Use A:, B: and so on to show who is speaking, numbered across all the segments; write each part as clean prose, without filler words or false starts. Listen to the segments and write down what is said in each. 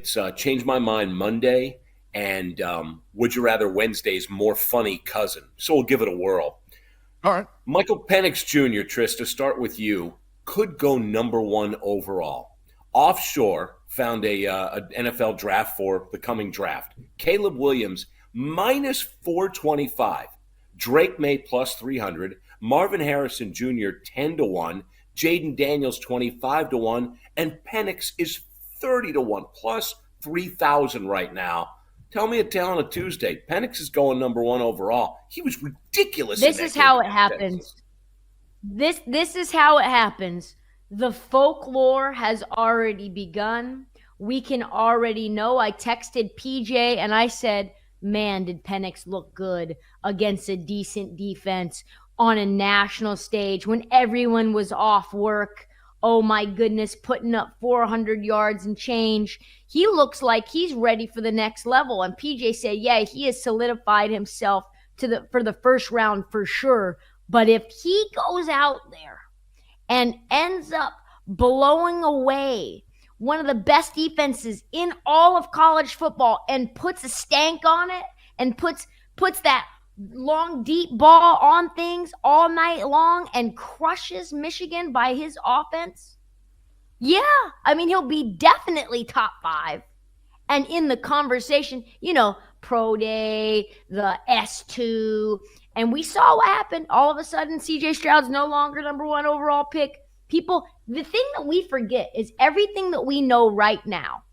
A: It's Change My Mind Monday and Would You Rather Wednesday's more funny cousin. So we'll give it a whirl.
B: All right.
A: Michael Penix Jr., Trista, start with you, could go number one overall. Offshore found a NFL draft for the coming draft. Caleb Williams, minus 425. Drake May, plus 300. Marvin Harrison Jr., 10 to 1. Jaden Daniels, 25 to 1. And Penix is 30 to 1, plus 3,000 right now. Tell me a tale on a Tuesday. Penix is going number one overall. He was ridiculous.
C: This is how it happens. This is how it happens. The folklore has already begun. We can already know. I texted PJ and I said, man, did Penix look good against a decent defense on a national stage when everyone was off work. Oh my goodness, putting up 400 yards and change. He looks like he's ready for the next level. And PJ said, yeah, he has solidified himself for the first round for sure. But if he goes out there and ends up blowing away one of the best defenses in all of college football and puts a stank on it and puts that long, deep ball on things all night long and crushes Michigan by his offense, yeah, I mean, he'll be definitely top 5. And in the conversation, Pro Day, the S2, and we saw what happened. All of a sudden, CJ Stroud's no longer number one overall pick. People, the thing that we forget is everything that we know right now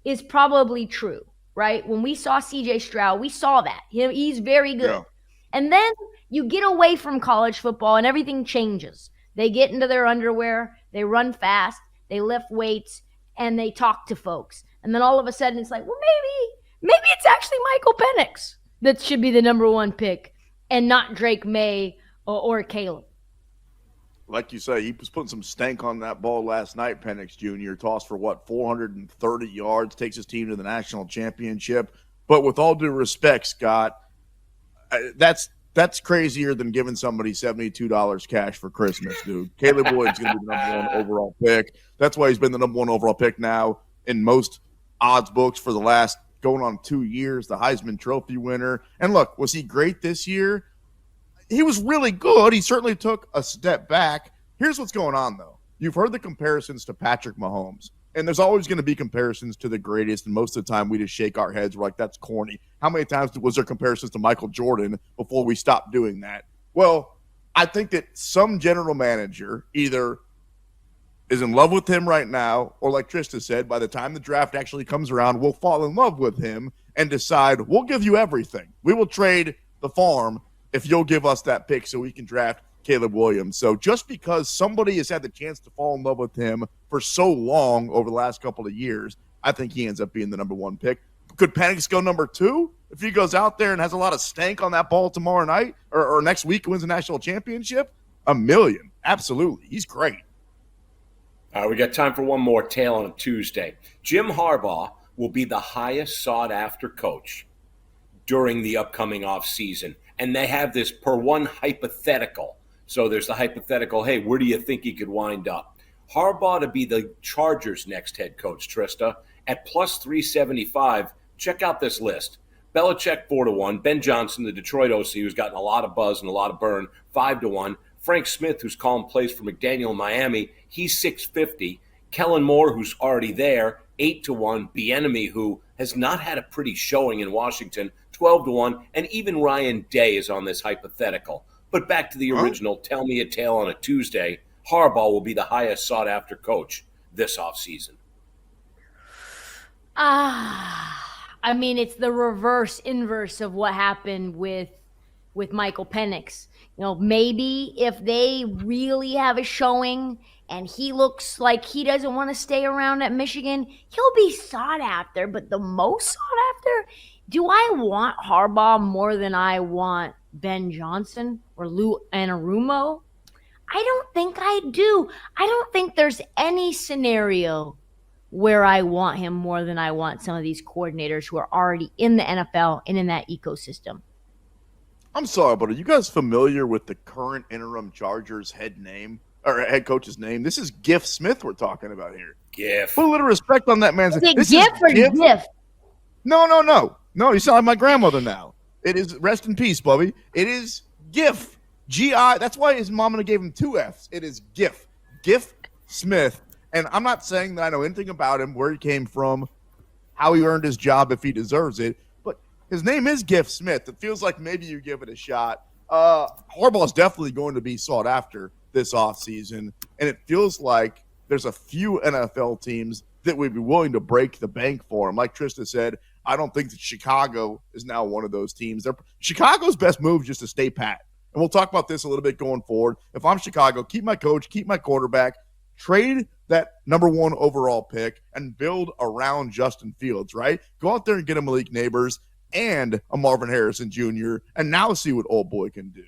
C: is probably true, right? When we saw CJ Stroud, we saw that. He's very good. Yeah. And then you get away from college football and everything changes. They get into their underwear, they run fast, they lift weights, and they talk to folks. And then all of a sudden it's like, well, maybe it's actually Michael Penix that should be the number one pick and not Drake May or Caleb.
B: Like you say, he was putting some stank on that ball last night, Penix Jr. Tossed for, 430 yards, takes his team to the national championship. But with all due respect, Scott, that's crazier than giving somebody $72 cash for Christmas, dude. Caleb Williams is going to be the number one overall pick. That's why he's been the number one overall pick now in most odds books for the last going on 2 years, the Heisman Trophy winner. And look, was he great this year? He was really good. He certainly took a step back. Here's what's going on, though. You've heard the comparisons to Patrick Mahomes, and there's always going to be comparisons to the greatest, and most of the time we just shake our heads. We're like, that's corny. How many times was there comparisons to Michael Jordan before we stopped doing that? Well, I think that some general manager either is in love with him right now, or like Trista said, by the time the draft actually comes around, we'll fall in love with him and decide we'll give you everything. We will trade the farm if you'll give us that pick so we can draft Caleb Williams. So just because somebody has had the chance to fall in love with him for so long over the last couple of years, I think he ends up being the number one pick. Could Penix go number 2 if he goes out there and has a lot of stank on that ball tomorrow night or next week and wins a national championship? $1 million. Absolutely. He's great.
A: All right, we got time for one more tale on a Tuesday. Jim Harbaugh will be the highest sought-after coach during the upcoming offseason. And they have this per one hypothetical. So there's the hypothetical, hey, where do you think he could wind up? Harbaugh to be the Chargers' next head coach, Trista, at plus 375. Check out this list. Belichick, 4 to 1. Ben Johnson, the Detroit OC, who's gotten a lot of buzz and a lot of burn, 5 to 1. Frank Smith, who's calling plays for McDaniel in Miami, he's 650. Kellen Moore, who's already there, 8 to 1. Bieniemy, who has not had a pretty showing in Washington, 12 to 1, and even Ryan Day is on this hypothetical. But back to the original, Tell me a tale on a Tuesday. Harbaugh will be the highest sought-after coach this offseason.
C: I mean, it's the inverse of what happened with Michael Penix. Maybe if they really have a showing and he looks like he doesn't want to stay around at Michigan, he'll be sought after. But the most sought after, do I want Harbaugh more than I want Ben Johnson or Lou Anarumo? I don't think I do. I don't think there's any scenario where I want him more than I want some of these coordinators who are already in the NFL and in that ecosystem.
B: I'm sorry, but are you guys familiar with the current interim Chargers head name? or head coach's name. This is Giff Smith we're talking about here.
A: Giff.
B: Put a little respect on that man's name.
C: Is it GIF or GIF?
B: No, you sound like my grandmother now. It is, rest in peace, Bubby. It is Giff. G-I. That's why his mom gave him 2 F's. It is Giff. Giff Smith. And I'm not saying that I know anything about him, where he came from, how he earned his job, if he deserves it. But his name is Giff Smith. It feels like maybe you give it a shot. Harbaugh is definitely going to be sought after this offseason. And it feels like there's a few NFL teams that would be willing to break the bank for him. Like Trista said, I don't think that Chicago is now one of those teams. Chicago's best move is just to stay pat. And we'll talk about this a little bit going forward. If I'm Chicago, keep my coach, keep my quarterback, trade that number 1 overall pick, and build around Justin Fields, right? Go out there and get a Malik Neighbors and a Marvin Harrison Jr., and now see what old boy can do.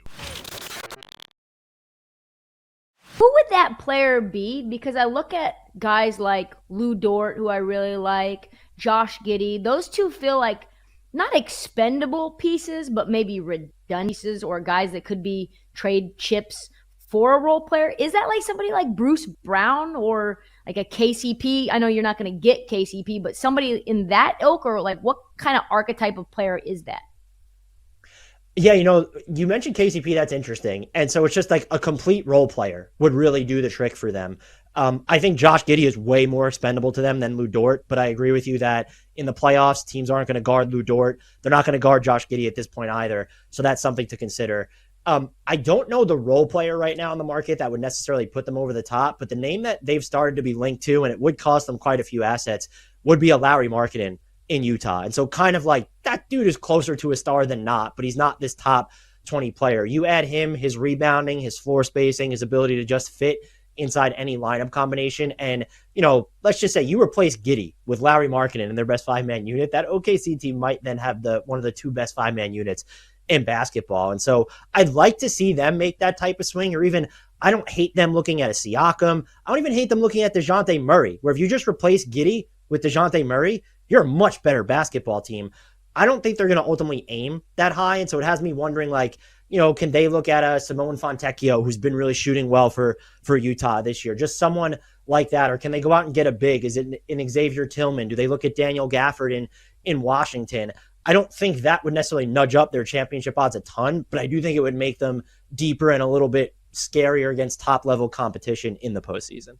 C: Who would that player be? Because I look at guys like Lou Dort, who I really like, Josh Giddey. Those two feel like not expendable pieces, but maybe redundant pieces, or guys that could be trade chips for a role player. Is that like somebody like Bruce Brown or like a KCP? I know you're not going to get KCP, but somebody in that ilk, or like what kind of archetype of player is that?
D: Yeah, you mentioned KCP. That's interesting. And so it's just like a complete role player would really do the trick for them. I think Josh Giddey is way more expendable to them than Lou Dort, but I agree with you that in the playoffs, teams aren't going to guard Lou Dort. They're not going to guard Josh Giddey at this point either. So that's something to consider. I don't know the role player right now in the market that would necessarily put them over the top, but the name that they've started to be linked to, and it would cost them quite a few assets, would be a Larry Markkinen in Utah. And so kind of like that dude is closer to a star than not, but he's not this top 20 player. You add him, his rebounding, his floor spacing, his ability to just fit inside any lineup combination. And, let's just say you replace Giddey with Larry Markkinen in their best 5-man unit. That OKC team might then have one of the 2 best 5-man units in basketball. And so I'd like to see them make that type of swing, or even I don't hate them looking at a Siakam. I don't even hate them looking at DeJounte Murray, where if you just replace Giddey with DeJounte Murray, you're a much better basketball team. I don't think they're going to ultimately aim that high. And so it has me wondering, can they look at a Simone Fontecchio, who's been really shooting well for Utah this year? Just someone like that. Or can they go out and get a big? Is it an Xavier Tillman? Do they look at Daniel Gafford in Washington? I don't think that would necessarily nudge up their championship odds a ton, but I do think it would make them deeper and a little bit scarier against top-level competition in the postseason.